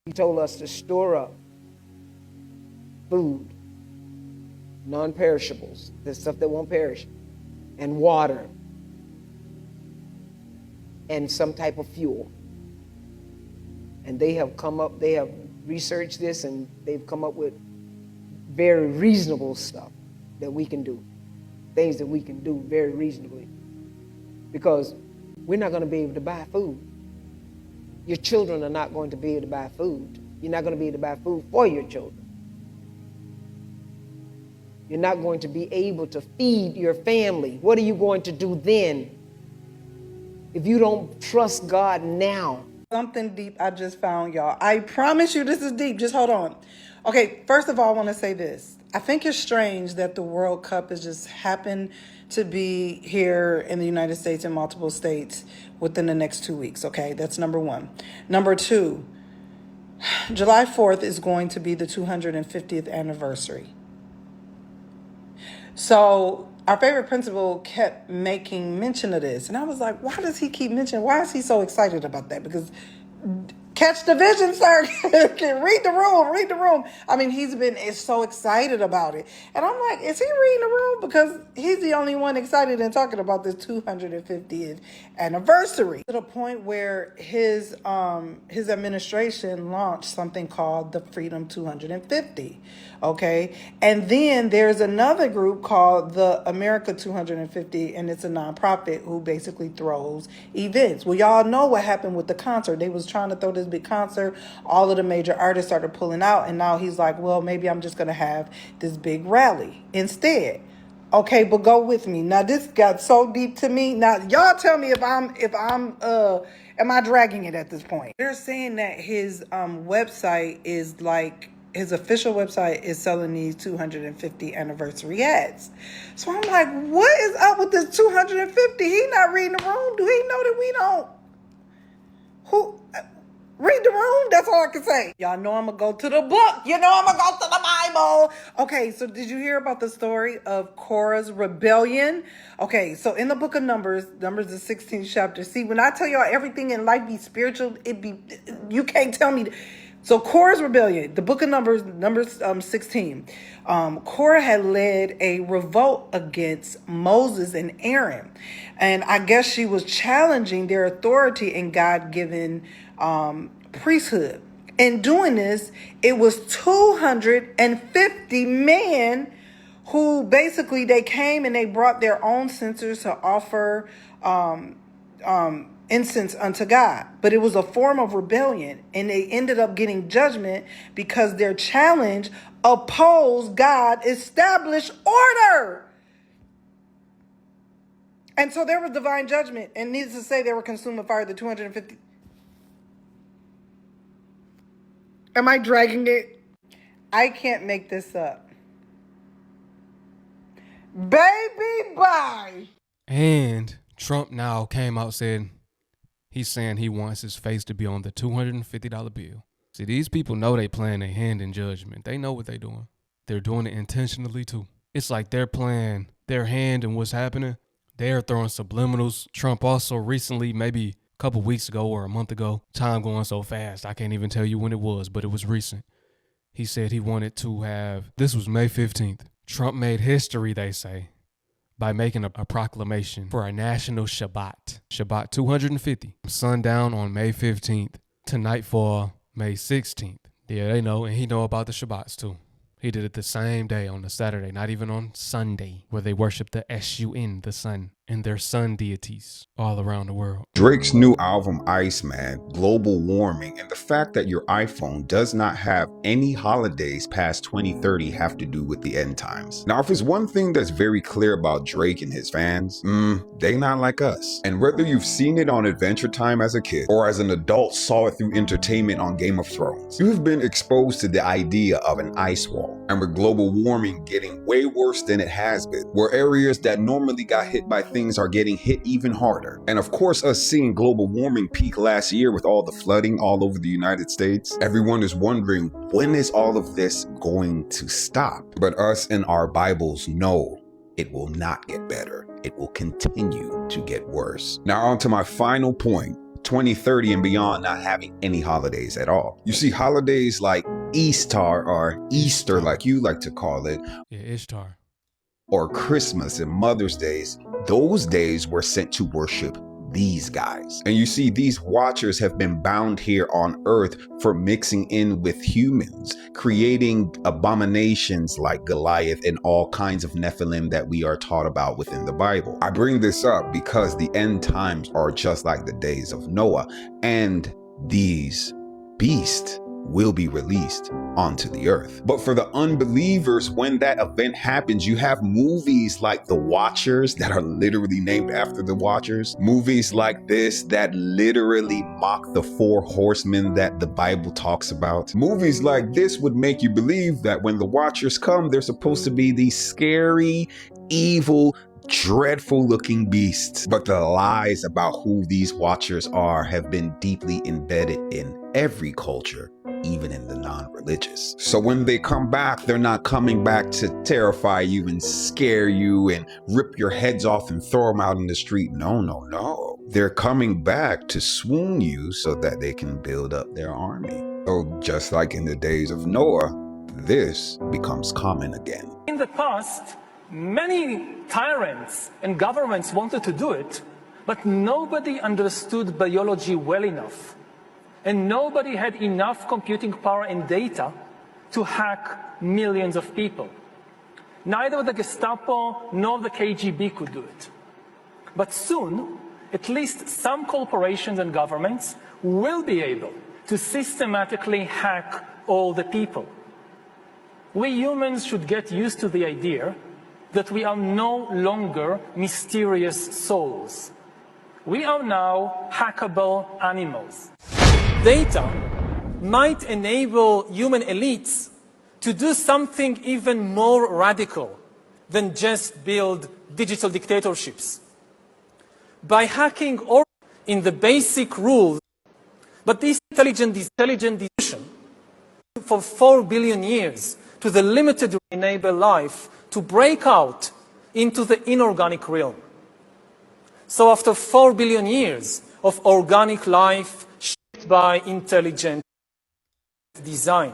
He told us to store up food, non-perishables, the stuff that won't perish, and water, and some type of fuel. And they have researched this, and they've come up with very reasonable stuff that we can do, things that we can do very reasonably, because we're not going to be able to buy food. Your children are not going to be able to buy food. You're not going to be able to buy food for your children. You're not going to be able to feed your family. What are you going to do then if you don't trust God now? Something deep I just found, y'all. I promise you this is deep. Just hold on. Okay, first of all, I want to say this. I think it's strange that the World Cup has just happened to be here in the United States in multiple states within the next 2 weeks. Okay, that's number one. Number two, July 4th is going to be the 250th anniversary. So our favorite principal kept making mention of this. And I was like, why does he keep mentioning? Why is he so excited about that? Because catch the vision, sir. Read the room. I mean, is so excited about it. And I'm like, is he reading the room? Because he's the only one excited and talking about this 250th anniversary. To the point where his administration launched something called the Freedom 250. Okay. And then there's another group called the America 250, and it's a nonprofit who basically throws events. Well, y'all know what happened with the concert. They was trying to throw this big concert. All of the major artists started pulling out, and now he's like, well, maybe I'm just going to have this big rally instead. Okay, but go with me. Now this got so deep to me. Now y'all tell me if I'm am I dragging it at this point? They're saying that his website is like, his official website is selling these 250 anniversary ads. So I'm like, what is up with this 250? He not reading the room. Do he know that we don't? Who? Read the room. That's all I can say. Y'all know I'm going to go to the book. You know I'm going to go to the Bible. Okay, so did you hear about the story of Korah's rebellion? Okay, so in the book of Numbers the 16th chapter. See, when I tell y'all everything in life be spiritual, you can't tell me. So Korah's rebellion, the book of Numbers 16. Korah had led a revolt against Moses and Aaron. And I guess she was challenging their authority and God-given priesthood. In doing this, it was 250 men who basically they came and they brought their own censers to offer incense unto God. But it was a form of rebellion, and they ended up getting judgment because their challenge opposed God established order. And so there was divine judgment, and needless to say, they were consumed with fire. The 250. Am I dragging it? I can't make this up. Baby, bye. And Trump now came out said he's saying he wants his face to be on the $250 bill. See, these people know they playing their hand in judgment. They know what they're doing. They're doing it intentionally too. It's like they're playing their hand in what's happening. They're throwing subliminals. Trump also recently, maybe a couple weeks ago or a month ago, time going so fast, I can't even tell you when it was, but it was recent. He said he wanted to have, this was May 15th. Trump made history, they say, by making a proclamation for a national Shabbat. Shabbat 250. Sundown on May 15th to nightfall May 16th. Yeah, they know, and he know about the Shabbats too. He did it the same day on the Saturday, not even on Sunday, where they worship the S-U-N, the sun, and their sun deities all around the world. Drake's new album, Iceman, global warming, and the fact that your iPhone does not have any holidays past 2030 have to do with the end times. Now, if it's one thing that's very clear about Drake and his fans, they not like us. And whether you've seen it on Adventure Time as a kid, or as an adult saw it through entertainment on Game of Thrones, you have been exposed to the idea of an ice wall. And with global warming getting way worse than it has been, where areas that normally got hit by things are getting hit even harder. And of course, us seeing global warming peak last year with all the flooding all over the United States, everyone is wondering, when is all of this going to stop? But us in our Bibles know it will not get better. It will continue to get worse. Now on to my final point. 2030 and beyond not having any holidays at all. You see, holidays like Easter or Easter, like you like to call it, Yeah, Ishtar. or Christmas and Mother's Days, those days were sent to worship these guys. And you see, these watchers have been bound here on earth for mixing in with humans, creating abominations like Goliath and all kinds of Nephilim that we are taught about within the Bible. I bring this up because the end times are just like the days of Noah, and these beasts will be released onto the earth. But for the unbelievers, when that event happens, you have movies like The Watchers that are literally named after the Watchers. Movies like this that literally mock the 4 horsemen that the Bible talks about. Movies like this would make you believe that when the Watchers come, they're supposed to be these scary, evil, dreadful looking beasts. But the lies about who these Watchers are have been deeply embedded in every culture, even in the non-religious. So when they come back, they're not coming back to terrify you and scare you and rip your heads off and throw them out in the street. No, no, no. They're coming back to swoon you so that they can build up their army. So just like in the days of Noah, this becomes common again. In the past, many tyrants and governments wanted to do it, but nobody understood biology well enough. And nobody had enough computing power and data to hack millions of people. Neither the Gestapo nor the KGB could do it. But soon, at least some corporations and governments will be able to systematically hack all the people. We humans should get used to the idea that we are no longer mysterious souls. We are now hackable animals. Data might enable human elites to do something even more radical than just build digital dictatorships. By hacking or in the basic rules, but this intelligent distribution for 4 billion years to the limited enable life to break out into the inorganic realm. So after 4 billion years of organic life shaped by intelligent design.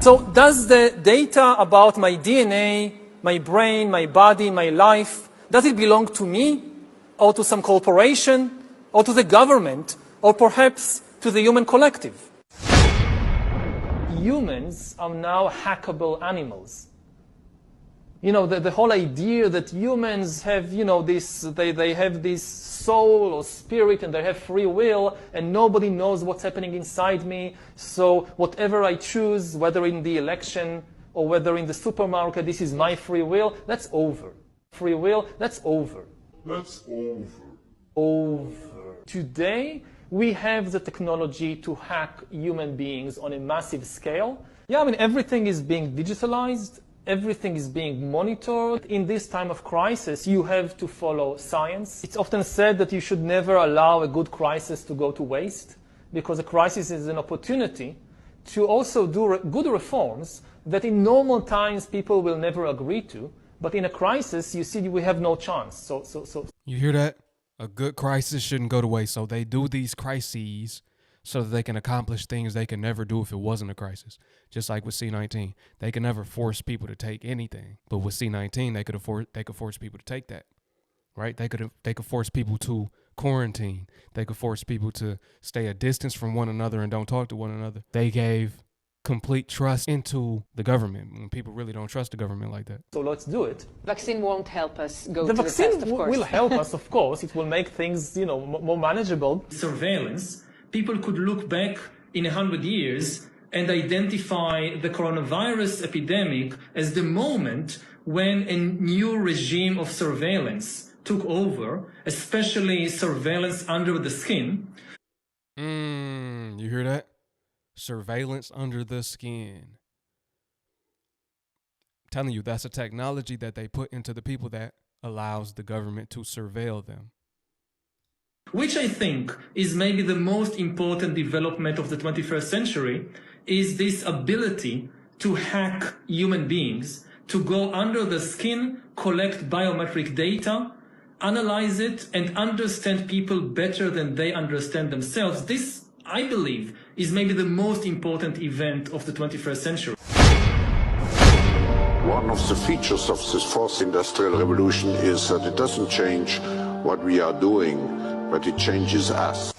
So does the data about my DNA, my brain, my body, my life, does it belong to me or to some corporation or to the government or perhaps to the human collective? Humans are now hackable animals. You know, the whole idea that humans have, you know, they have this soul or spirit and they have free will and nobody knows what's happening inside me. So whatever I choose, whether in the election or whether in the supermarket, this is my free will, that's over. Free will, that's over. That's over. Over. Today, we have the technology to hack human beings on a massive scale. Yeah, I mean, everything is being digitalized. Everything is being monitored. In this time of crisis, you have to follow science. It's often said that you should never allow a good crisis to go to waste, because a crisis is an opportunity to also do good reforms that in normal times people will never agree to. But in a crisis, you see, we have no chance. So. You hear that? A good crisis shouldn't go to waste. So they do these crises so that they can accomplish things they could never do if it wasn't a crisis. Just like with C-19, they can never force people to take anything. But with C-19, they could force people to take that, right? They could force people to quarantine. They could force people to stay a distance from one another and don't talk to one another. They gave complete trust into the government when people really don't trust the government like that. So let's do it. Vaccine won't help us go The to the vaccine test, of course. will help us, of course. It will make things, you know, more manageable. Surveillance. People could look back in 100 years and identify the coronavirus epidemic as the moment when a new regime of surveillance took over, especially surveillance under the skin. You hear that? Surveillance under the skin. I'm telling you, that's a technology that they put into the people that allows the government to surveil them. Which I think is maybe the most important development of the 21st century, is this ability to hack human beings, to go under the skin, collect biometric data, analyze it, and understand people better than they understand themselves. This, I believe, is maybe the most important event of the 21st century. One of the features of this fourth industrial revolution is that it doesn't change what we are doing, but it changes us.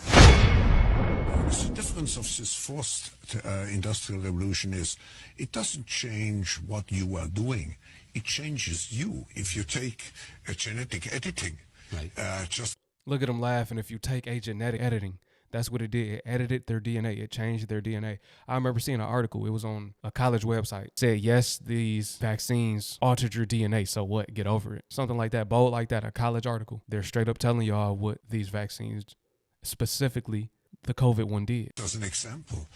The difference of this fourth industrial revolution is it doesn't change what you are doing. It changes you. If you take a genetic editing, right. Just Look at them laughing. If you take a genetic editing, that's what it did. It edited their DNA. It changed their DNA. I remember seeing an article. It was on a college website. It said, yes, these vaccines altered your DNA. So what? Get over it. Something like that, bold like that, a college article. They're straight up telling y'all what these vaccines, specifically the COVID one, did. as an example,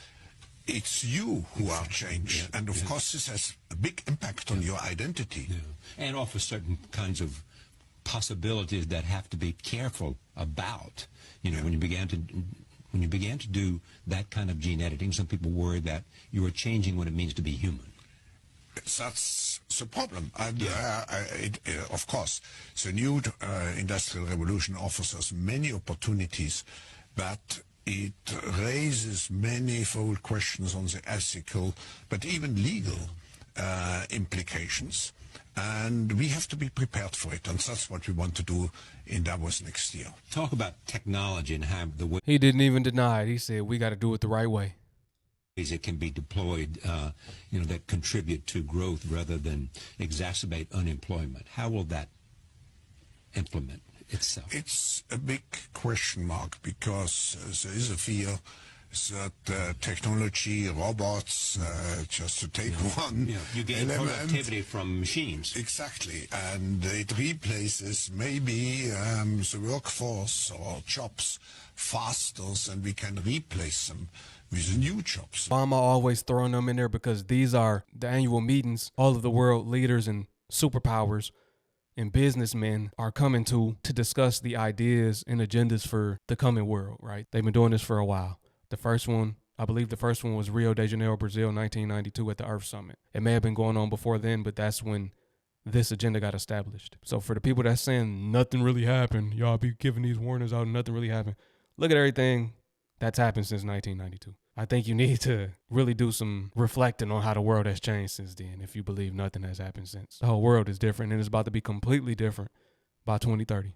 it's you who are changed. And of course, this has a big impact on your identity. Yeah. And offers certain kinds of possibilities that have to be careful about. You know, when you began to do that kind of gene editing, some people worry that you are changing what it means to be human. That's the problem. And of course, the new industrial revolution offers us many opportunities, but it raises manifold questions on the ethical, but even legal implications. And we have to be prepared for it. And that's what we want to do in Davos next year. Talk about technology and how the ways He didn't even deny it. He said, we got to do it the right way. it can be deployed, that contribute to growth rather than exacerbate unemployment. How will that implement itself? It's a big question mark because there is a fear that technology, robots, just to take one You gain element, productivity from machines. Exactly, and it replaces maybe the workforce or jobs faster than we can replace them with new jobs. Obama always throwing them in there because these are the annual meetings all of the world leaders and superpowers and businessmen are coming to discuss the ideas and agendas for the coming world, right? They've been doing this for a while. The first one, I believe the first one was Rio de Janeiro, Brazil, 1992 at the Earth Summit. It may have been going on before then, but that's when this agenda got established. So for the people that's saying nothing really happened, y'all be giving these warnings out and nothing really happened, look at everything that's happened since 1992. I think you need to really do some reflecting on how the world has changed since then if you believe nothing has happened since. The whole world is different and it's about to be completely different by 2030.